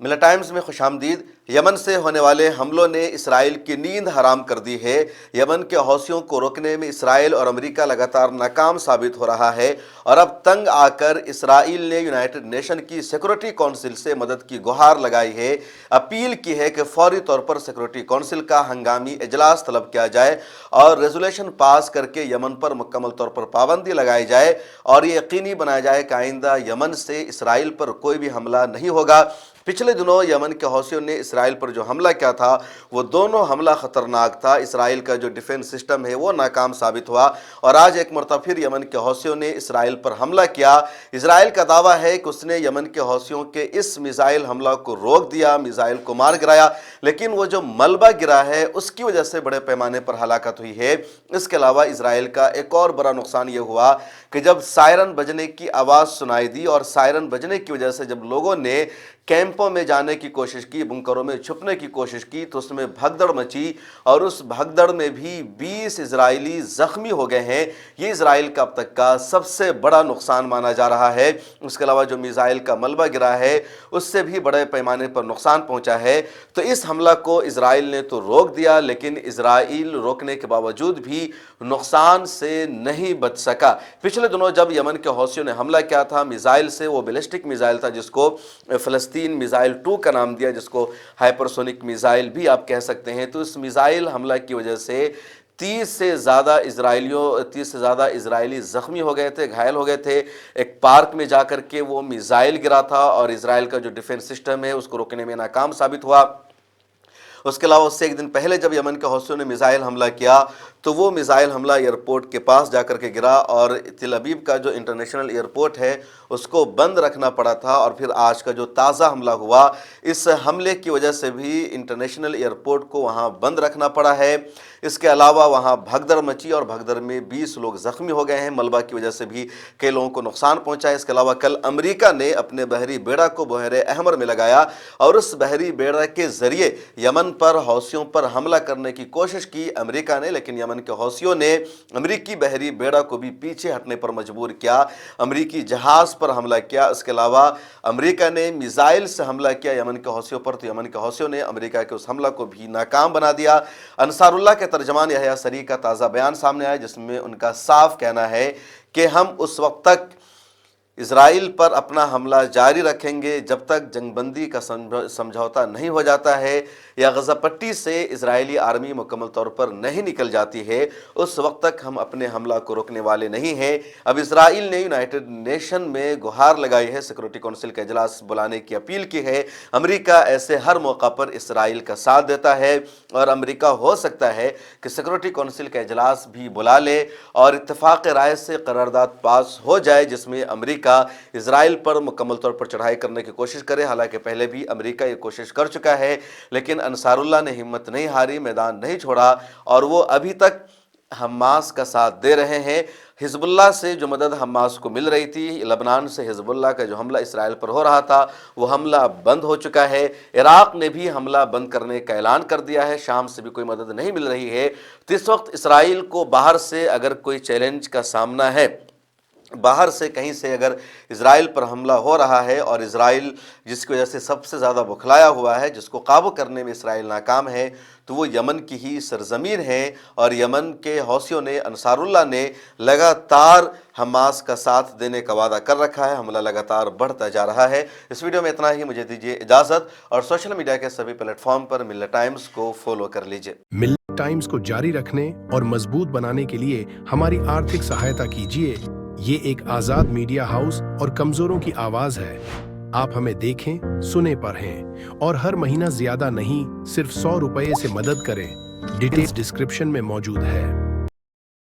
ملت ٹائمز میں خوش آمدید۔ یمن سے ہونے والے حملوں نے اسرائیل کی نیند حرام کر دی ہے۔ یمن کے حوثیوں کو روکنے میں اسرائیل اور امریکہ لگاتار ناکام ثابت ہو رہا ہے، اور اب تنگ آ کر اسرائیل نے یونائٹڈ نیشن کی سیکورٹی کونسل سے مدد کی گہار لگائی ہے۔ اپیل کی ہے کہ فوری طور پر سیکورٹی کونسل کا ہنگامی اجلاس طلب کیا جائے اور ریزولوشن پاس کر کے یمن پر مکمل طور پر پابندی لگائی جائے، اور یہ یقینی بنایا جائے کہ آئندہ یمن سے اسرائیل پر کوئی بھی حملہ نہیں ہوگا۔ پچھلے دنوں یمن کے حوثیوں نے اسرائیل پر جو حملہ کیا تھا وہ دونوں حملہ خطرناک تھا۔ اسرائیل کا جو ڈیفنس سسٹم ہے وہ ناکام ثابت ہوا، اور آج ایک مرتبہ پھر یمن کے حوثیوں نے اسرائیل پر حملہ کیا۔ اسرائیل کا دعویٰ ہے کہ اس نے یمن کے حوثیوں کے اس میزائل حملہ کو روک دیا، میزائل کو مار گرایا، لیکن وہ جو ملبہ گرا ہے اس کی وجہ سے بڑے پیمانے پر ہلاکت ہوئی ہے۔ اس کے علاوہ اسرائیل کا ایک اور بڑا نقصان یہ ہوا کہ جب سائرن بجنے کی آواز سنائی دی، اور سائرن بجنے کی وجہ سے جب لوگوں نے کیمپوں میں جانے کی کوشش کی، بنکروں میں چھپنے کی کوشش کی، تو اس میں بھگدڑ مچی، اور اس بھگدڑ میں بھی 20 اسرائیلی زخمی ہو گئے ہیں۔ یہ اسرائیل کا اب تک کا سب سے بڑا نقصان مانا جا رہا ہے۔ اس کے علاوہ جو میزائل کا ملبہ گرا ہے اس سے بھی بڑے پیمانے پر نقصان پہنچا ہے۔ تو اس حملہ کو اسرائیل نے تو روک دیا، لیکن اسرائیل روکنے کے باوجود بھی نقصان سے نہیں بچ سکا۔ پچھلے دنوں جب یمن کے حوثیوں نے حملہ کیا تھا میزائل سے، وہ بیلسٹک میزائل تھا جس کو فلسطین میزائل 2 کا نام دیا، جس کو ہائپرسونک میزائل بھی آپ کہہ سکتے ہیں۔ تو اس میزائل حملہ کی وجہ سے 30 سے زیادہ اسرائیلی زخمی ہو گئے تھے، گھائل ہو گئے تھے۔ ایک پارک میں جا کر کے وہ میزائل گرا تھا، اور اسرائیل کا جو ڈیفنس سسٹم ہے اس کو روکنے میں ناکام ثابت ہوا۔ اس کے علاوہ اس سے ایک دن پہلے جب یمن کے حوثیوں نے میزائل حملہ کیا تو وہ میزائل حملہ ایئرپورٹ کے پاس جا کر کے گرا، اور تل ابیب کا جو انٹرنیشنل ایئرپورٹ ہے اس کو بند رکھنا پڑا تھا۔ اور پھر آج کا جو تازہ حملہ ہوا، اس حملے کی وجہ سے بھی انٹرنیشنل ایئرپورٹ کو وہاں بند رکھنا پڑا ہے۔ اس کے علاوہ وہاں بھگدڑ مچی، اور بھگدڑ میں 20 لوگ زخمی ہو گئے ہیں۔ ملبہ کی وجہ سے بھی کئی لوگوں کو نقصان پہنچا ہے۔ اس کے علاوہ کل امریکہ نے اپنے بحری بیڑا کو بحیر احمر میں لگایا، اور اس بحری بیڑا کے ذریعے یمن پر حوثیوں پر حملہ کرنے کی کوشش کی امریکہ نے، لیکن یمن کے حوثیوں نے امریکی بحری بیڑا کو بھی پیچھے ہٹنے پر مجبور کیا، امریکی جہاز پر حملہ کیا۔ اس کے علاوہ امریکہ نے میزائل سے حملہ کیا یمن کے حوثیوں پر، تو یمن کے حوثیوں نے امریکہ کے اس حملہ کو بھی ناکام بنا دیا۔ انصار اللہ کے ترجمان یحییٰ سریع کا تازہ بیان سامنے آیا، جس میں ان کا صاف کہنا ہے کہ ہم اس وقت تک اسرائیل پر اپنا حملہ جاری رکھیں گے جب تک جنگ بندی کا سمجھوتا نہیں ہو جاتا ہے، یا غزہ پٹی سے اسرائیلی آرمی مکمل طور پر نہیں نکل جاتی ہے، اس وقت تک ہم اپنے حملہ کو روکنے والے نہیں ہیں۔ اب اسرائیل نے یونائٹڈ نیشن میں گہار لگائی ہے، سیکورٹی کونسل کا اجلاس بلانے کی اپیل کی ہے۔ امریکہ ایسے ہر موقع پر اسرائیل کا ساتھ دیتا ہے، اور امریکہ ہو سکتا ہے کہ سیکورٹی کونسل کا اجلاس بھی بلا لے اور اتفاق رائے سے قرارداد پاس ہو جائے، جس میں امریکہ اسرائیل پر مکمل طور پر چڑھائی کرنے کی کوشش کرے۔ حالانکہ پہلے بھی امریکہ یہ کوشش کر چکا ہے، لیکن انصار اللہ نے ہمت نہیں ہاری، میدان نہیں چھوڑا، اور وہ ابھی تک حماس کا ساتھ دے رہے ہیں۔ حزب اللہ سے جو مدد حماس کو مل رہی تھی، لبنان سے حزب اللہ کا جو حملہ اسرائیل پر ہو رہا تھا وہ حملہ بند ہو چکا ہے۔ عراق نے بھی حملہ بند کرنے کا اعلان کر دیا ہے، شام سے بھی کوئی مدد نہیں مل رہی ہے۔ تو اس وقت اسرائیل کو باہر سے اگر کوئی چیلنج کا سامنا ہے، باہر سے کہیں سے اگر اسرائیل پر حملہ ہو رہا ہے، اور اسرائیل جس کی وجہ سے سب سے زیادہ بکھلایا ہوا ہے، جس کو قابو کرنے میں اسرائیل ناکام ہے، تو وہ یمن کی ہی سرزمین ہے۔ اور یمن کے حوثیوں نے، انصار اللہ نے لگاتار حماس کا ساتھ دینے کا وعدہ کر رکھا ہے۔ حملہ لگاتار بڑھتا جا رہا ہے۔ اس ویڈیو میں اتنا ہی، مجھے دیجیے اجازت، اور سوشل میڈیا کے سبھی پلیٹ فارم پر ملت ٹائمز کو فالو کر لیجیے۔ ملت ٹائمز کو جاری رکھنے اور مضبوط بنانے کے لیے ہماری آرتھک سہایتا کیجیے۔ یہ ایک آزاد میڈیا ہاؤس اور کمزوروں کی آواز ہے۔ آپ ہمیں دیکھیں، سنیں، پڑھیں، اور ہر مہینہ زیادہ نہیں، صرف 100 روپے سے مدد کریں۔ ڈیٹیلز ڈسکرپشن میں موجود ہے۔